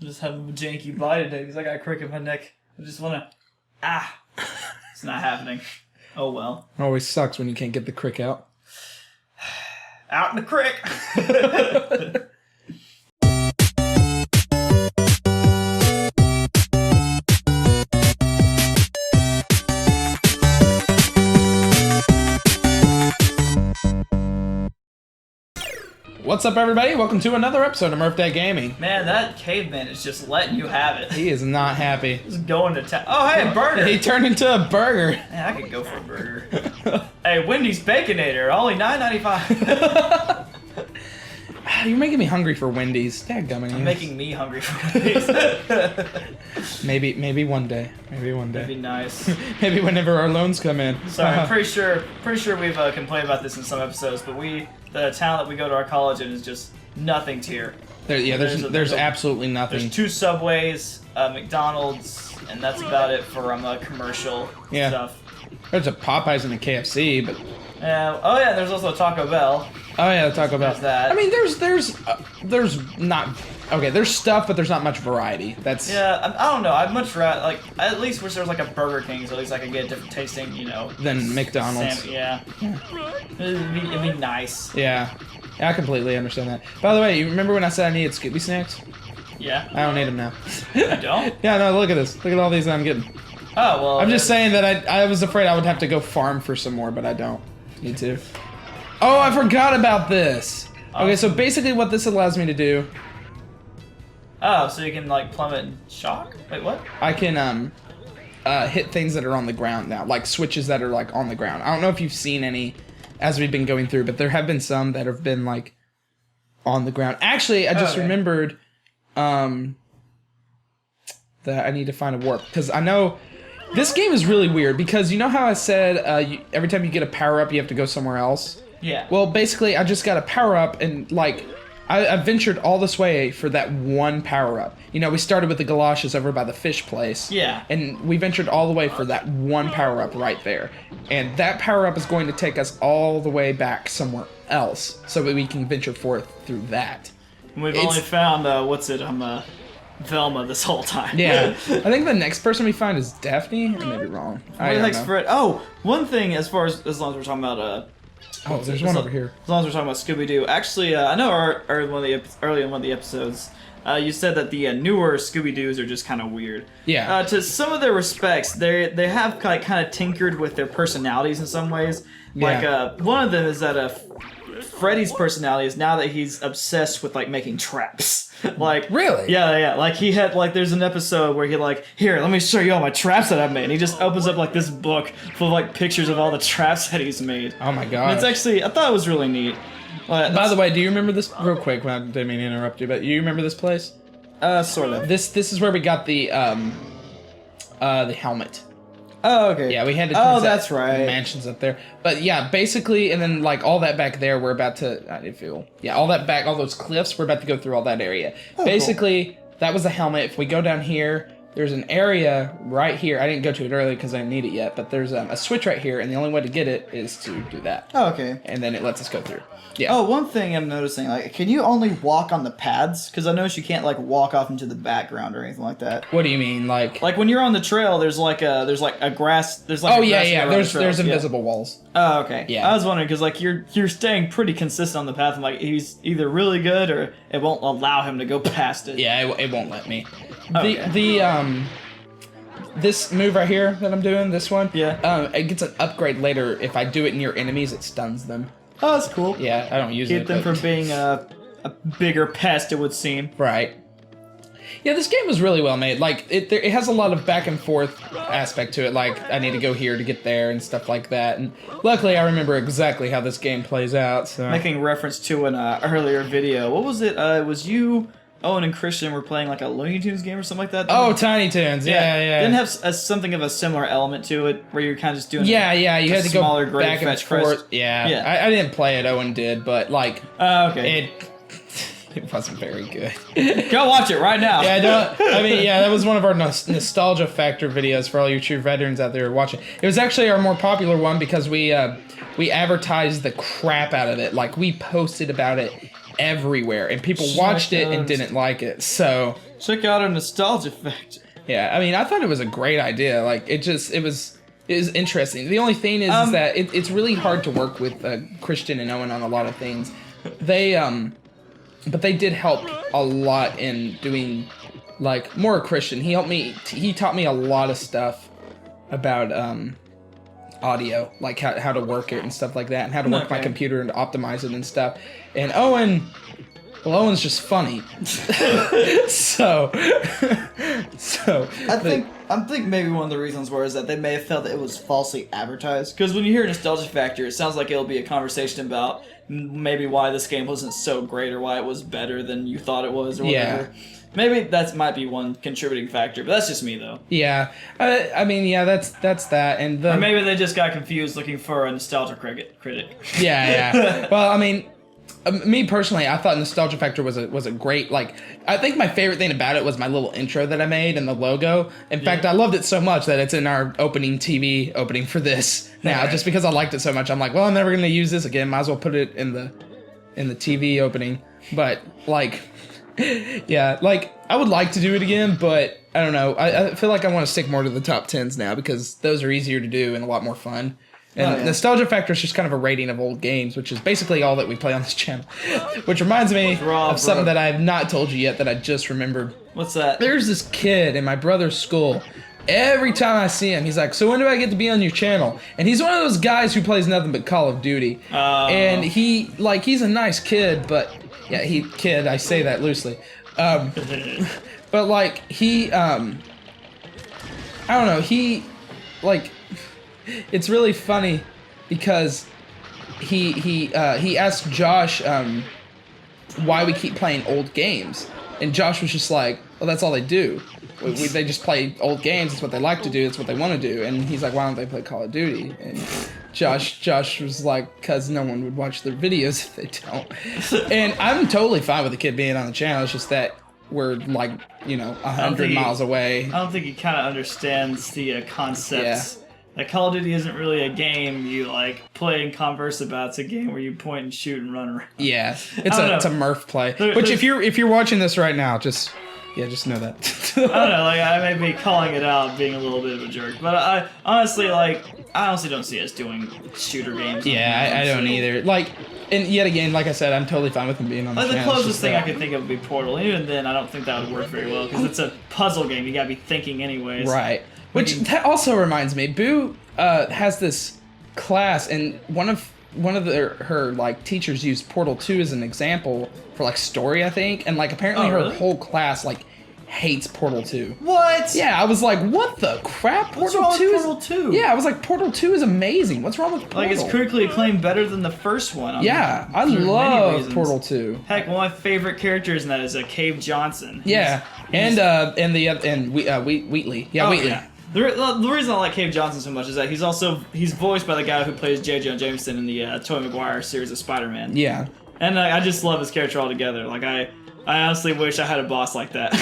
just having a janky bite today because I got a crick in my neck. I just want to... It's not happening. Oh well. It always sucks when you can't get the crick out. Out in the crick! What's up, everybody? Welcome to another episode of Murph Dat Gaming. Man, that caveman is just letting you have it. He is not happy. He's going to town. Oh, hey, burger! He turned into a burger. Man, I could go for a burger. Hey, Wendy's Baconator, only $9.95. You're making me hungry for Wendy's. Dadgummit. You're making me hungry for Wendy's. Maybe one day. Maybe one day. That'd be nice. Maybe whenever our loans come in. Sorry, I'm pretty sure we've complained about this in some episodes, but the town that we go to our college in is just nothing tier. There's absolutely nothing. There's 2 Subways, McDonald's, and that's about it for commercial stuff. There's a Popeyes and a KFC, but oh yeah, there's also a Taco Bell. Oh yeah, Taco Bell. There's that. I mean, there's not there's stuff, but there's not much variety. That's I don't know. I'd much rather at least wish there was like a Burger King, so at least I could get a different tasting, than McDonald's. It'd be nice. Yeah, I completely understand that. By the way, you remember when I said I needed Scooby snacks? Yeah. I don't need them now. You don't? Yeah, no. Look at this. Look at all these that I'm getting. Oh well. I'm just saying that I was afraid I would have to go farm for some more, but I don't need to. Oh, I forgot about this. Okay, so basically what this allows me to do. Oh, so you can like plummet and shock? Wait, what? I can hit things that are on the ground now, like switches that are like on the ground. I don't know if you've seen any as we've been going through, but there have been some that have been like on the ground. Actually, I just remembered that I need to find a warp because I know this game is really weird because you know how I said every time you get a power up you have to go somewhere else? Yeah. Well, basically, I just got a power-up, and, like, I ventured all this way for that one power-up. You know, we started with the galoshes over by the fish place. Yeah. And we ventured all the way for that one power-up right there. And that power-up is going to take us all the way back somewhere else, so that we can venture forth through that. We've only found, Velma this whole time. Yeah. I think the next person we find is Daphne. I may be wrong. I don't know. Fred. Oh, one thing as long as we're talking about... there's one over here. As long as we're talking about Scooby-Doo. Actually, I know early in one of the episodes, you said that the newer Scooby-Doos are just kind of weird. Yeah. To some of their respects, they have kind of tinkered with their personalities in some ways. Like, one of them is that Freddy's personality is now that he's obsessed with, like, making traps. Like, really? Yeah. Like, he had, like, there's an episode where he, like, here, let me show you all my traps that I've made. And he just opens up, like, this book full of, like, pictures of all the traps that he's made. Oh, my God. It's actually, I thought it was really neat. By the way, do you remember this, real quick, I didn't mean to interrupt you, but you remember this place? Sort of. This is where we got the helmet. Oh, okay. Yeah, we had to that's right. Mansions up there. But yeah, basically, and then like all that back there, we're about to, all that back, all those cliffs, we're about to go through all that area. Oh, basically, cool. That was the helmet. If we go down here, there's an area right here. I didn't go to it earlier because I didn't need it yet, but there's a switch right here, and the only way to get it is to do that. Oh, okay. And then it lets us go through. Yeah. Oh, one thing I'm noticing, like, can you only walk on the pads? Because I noticed you can't, like, walk off into the background or anything like that. What do you mean, like? Like, when you're on the trail, there's a grass, there's there's invisible walls. Oh, okay. Yeah. I was wondering, because, like, you're staying pretty consistent on the path, and, like, he's either really good or it won't allow him to go past it. Yeah, it won't let me. Okay. This move right here that I'm doing, this one, it gets an upgrade later. If I do it near enemies, it stuns them. Oh, that's cool. Yeah, I don't use it. Keep them from being a bigger pest, it would seem. Right. Yeah, this game was really well made. Like, it has a lot of back and forth aspect to it. Like, I need to go here to get there and stuff like that. And luckily, I remember exactly how this game plays out. So. Making reference to an earlier video. What was it? It was you... Owen and Christian were playing like a Looney Tunes game or something like that. Oh, Tiny Toons, yeah. Didn't have something of a similar element to it where you're kind of just doing you had to go back and forth. Yeah. I didn't play it, Owen did, but like, okay. It wasn't very good. Go watch it right now. That was one of our nostalgia factor videos for all you true veterans out there watching. It was actually our more popular one because we advertised the crap out of it. Like, we posted about it everywhere, and people watched it and didn't like it. So check out a nostalgia factor. Yeah, I mean, I thought it was a great idea. Like, it was interesting. The only thing is that it's really hard to work with Christian and Owen on a lot of things. But they did help a lot in doing, like, more Christian. He taught me a lot of stuff about audio, like how to work it and stuff like that, and how to work my computer and optimize it and stuff. And Owen's just funny. so I think maybe one of the reasons is that they may have felt that it was falsely advertised. Because when you hear nostalgia factor, it sounds like it'll be a conversation about maybe why this game wasn't so great or why it was better than you thought it was or whatever. Yeah. Maybe that might be one contributing factor, but that's just me though. Yeah, I mean, yeah, that's that, and or maybe they just got confused looking for a nostalgia critic. Yeah. Well, I mean, me personally, I thought Nostalgia Factor was a great, like, I think my favorite thing about it was my little intro that I made and the logo. In fact, I loved it so much that it's in our opening for this now, just because I liked it so much. I'm like, well, I'm never gonna use this again. Might as well put it in the TV opening. But like, yeah, like I would like to do it again, but I don't know. I feel like I want to stick more to the top 10s now because those are easier to do and a lot more fun. And Nostalgia Factor is just kind of a rating of old games, which is basically all that we play on this channel. Which reminds me of something that I have not told you yet that I just remembered. What's that? There's this kid in my brother's school. Every time I see him, he's like, so when do I get to be on your channel? And he's one of those guys who plays nothing but Call of Duty. And he's a nice kid, but yeah, I say that loosely. But like, I don't know, it's really funny because he asked Josh why we keep playing old games, and Josh was just like, well, that's all they do. They just play old games. It's what they like to do. It's what they want to do. And he's like, why don't they play Call of Duty? And Josh was like, because no one would watch their videos if they don't. And I'm totally fine with the kid being on the channel. It's just that we're like, 100 miles away. I don't think he kind of understands the concepts. Yeah. Like, Call of Duty isn't really a game you, like, play and converse about. It's a game where you point and shoot and run around. Yeah, it's a Murph play. Which, if you're watching this right now, just know that. I don't know, like, I may be calling it out, being a little bit of a jerk. But I honestly don't see us doing shooter games. Yeah, I don't either. Like, and yet again, like I said, I'm totally fine with him being on the channel. The closest thing I could think of would be Portal. And even then, I don't think that would work very well, because it's a puzzle game. You gotta be thinking anyways. Right. Which that also reminds me, Boo has this class, and one of her like teachers used Portal 2 as an example for like story, I think, and like apparently her whole class like hates Portal 2. What? Yeah, I was like, what the crap? Portal 2? Yeah, I was like, Portal 2 is amazing. What's wrong with Portal? Like, it's critically acclaimed better than the first one. I love Portal 2. Heck, one of my favorite characters in that is Cave Johnson. Wheatley. Yeah, Wheatley. Yeah. The reason I like Cave Johnson so much is that he's voiced by the guy who plays J. Jonah Jameson in the Tobey Maguire series of Spider-Man. Yeah. And I just love his character altogether. Like, I honestly wish I had a boss like that.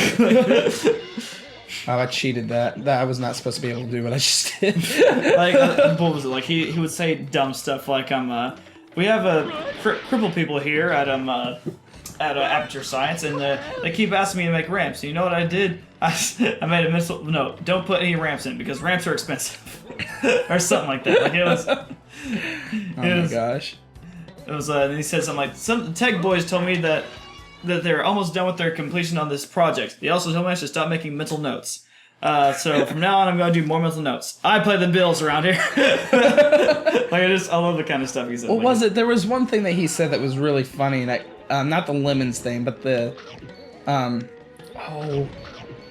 I cheated that. I was not supposed to be able to do what I just did. What was it? Like, he would say dumb stuff like, we have crippled people here at Aperture Science, and they keep asking me to make ramps. And you know what I did? I made a missile. No, don't put any ramps in because ramps are expensive, or something like that. Like it was. My gosh! It was. And he said something like, "Some tech boys told me that they're almost done with their completion on this project. They also told me I should stop making mental notes. So from now on, I'm going to do more mental notes. I play the bills around here." I love the kind of stuff he said. What was it? There was one thing that he said that was really funny, and not the lemons thing, but the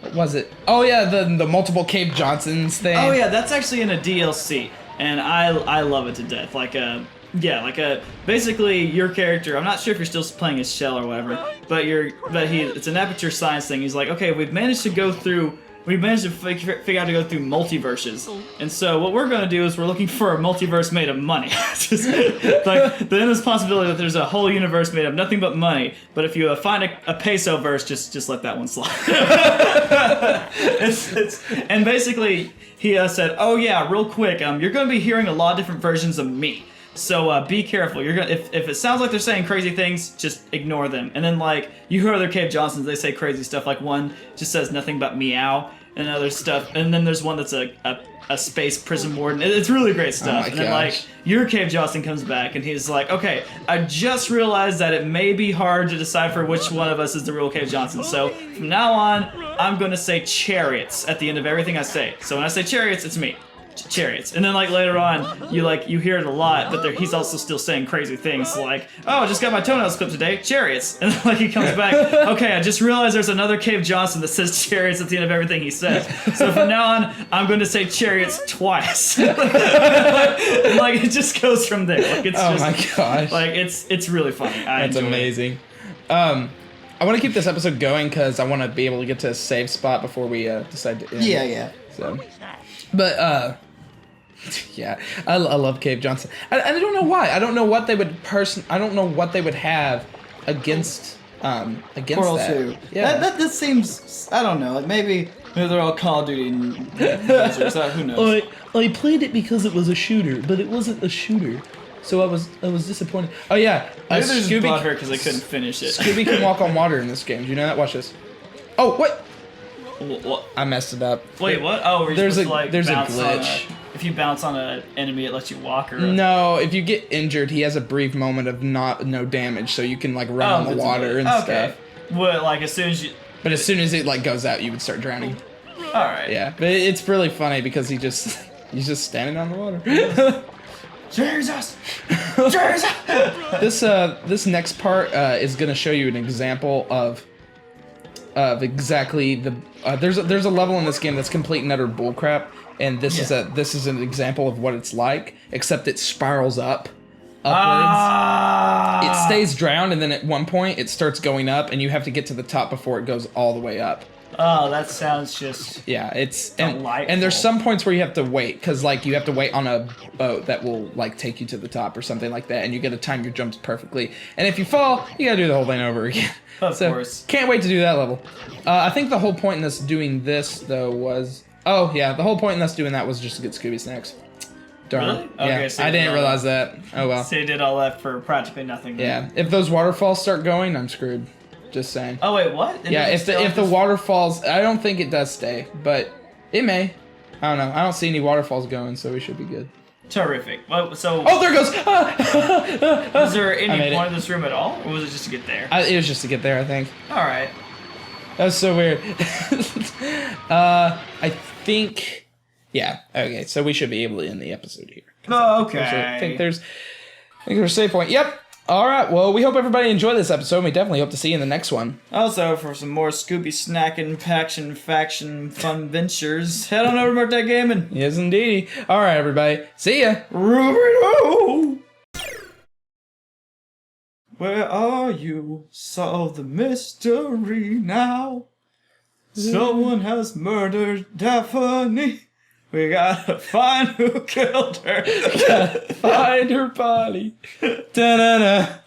what was it? Oh yeah, the multiple Cave Johnsons thing. Oh yeah, that's actually in a DLC, and I love it to death. Basically your character. I'm not sure if you're still playing as Shell or whatever, but it's an Aperture Science thing. He's like, okay, we've managed to figure out to go through multiverses. And so what we're going to do is we're looking for a multiverse made of money. Like, the endless possibility that there's a whole universe made of nothing but money. But if you find a peso verse, just let that one slide. And basically, he said, oh yeah, real quick, you're going to be hearing a lot of different versions of me. So be careful. You're gonna if it sounds like they're saying crazy things, just ignore them. And then like you hear other Cave Johnsons, they say crazy stuff. Like one just says nothing but meow, and other stuff. And then there's one that's a space prison warden. It's really great stuff. And then like your Cave Johnson comes back and he's like, okay, I just realized that it may be hard to decipher which one of us is the real Cave Johnson. So from now on, I'm gonna say chariots at the end of everything I say. So when I say chariots, it's me. Chariots. And then like later on you hear it a lot, but he's also still saying crazy things like, oh, I just got my toenails clipped today, chariots. And then like he comes back, okay, I just realized there's another Cave Johnson that says chariots at the end of everything he says. So from now on I'm going to say chariots twice. Like it just goes from there. Like it's my gosh. Like it's really funny. That's amazing. I want to keep this episode going because I want to be able to get to a save spot before we decide to end. Yeah. So but yeah, I love Cave Johnson. I don't know why. I don't know what they would I don't know what they would have against Portal that. 2. Yeah, that seems, I don't know. Like maybe they're all Call of Duty users. Who knows? I played it because it was a shooter, but it wasn't a shooter, so I was disappointed. Oh yeah, Maybe they're just butthurt because they couldn't finish it. Scooby can walk on water in this game. Do you know that? Watch this. Oh what? What? I messed it up. Wait, what? Oh, there's a bounce glitch. If you bounce on an enemy, it lets you walk. Or no, if you get injured, he has a brief moment of no damage, so you can like run on the water and stuff. Well, like as soon as you. But as soon as it like goes out, you would start drowning. All right. Yeah, but it's really funny because he's just standing on the water. Jesus! This next part is gonna show you an example of exactly the there's a level in this game that's complete and utter bullcrap, and this is an example of what it's like, except it spirals upwards. It stays drowned, and then at one point it starts going up, and you have to get to the top before it goes all the way up. Oh, that sounds just and there's some points where you have to wait, because like you have to wait on a boat that will like take you to the top or something like that, and you gotta time your jumps perfectly, and if you fall you gotta do the whole thing over again. Of course. Can't wait to do that level. I think the whole point in us doing this though was the whole point in us doing that was just to get Scooby snacks. Darn. Really? Okay, yeah, so I didn't realize that. Oh well. So you did all that for practically nothing. Yeah, if those waterfalls start going, I'm screwed. Just saying. Oh wait, what? Yeah, if the waterfalls, I don't think it does stay, but it may. I don't know. I don't see any waterfalls going, so we should be good. Terrific. Well, so. Oh, there it goes. Was there any point in this room at all, or was it just to get there? It was just to get there, I think. All right. That was so weird. I think. Yeah. Okay. So we should be able to end the episode here. Oh, okay. I think there's a save point. Yep. All right. Well, we hope everybody enjoyed this episode. We definitely hope to see you in the next one. Also, for some more Scooby snacking, faction, fun ventures, head on over to Murph Dat Gaming. Yes, indeed. All right, everybody. See ya. Ruby-doo. Where are you? Solve the mystery now. Someone has murdered Daphne. We gotta find who killed her. Gotta find her body. Da-da-da.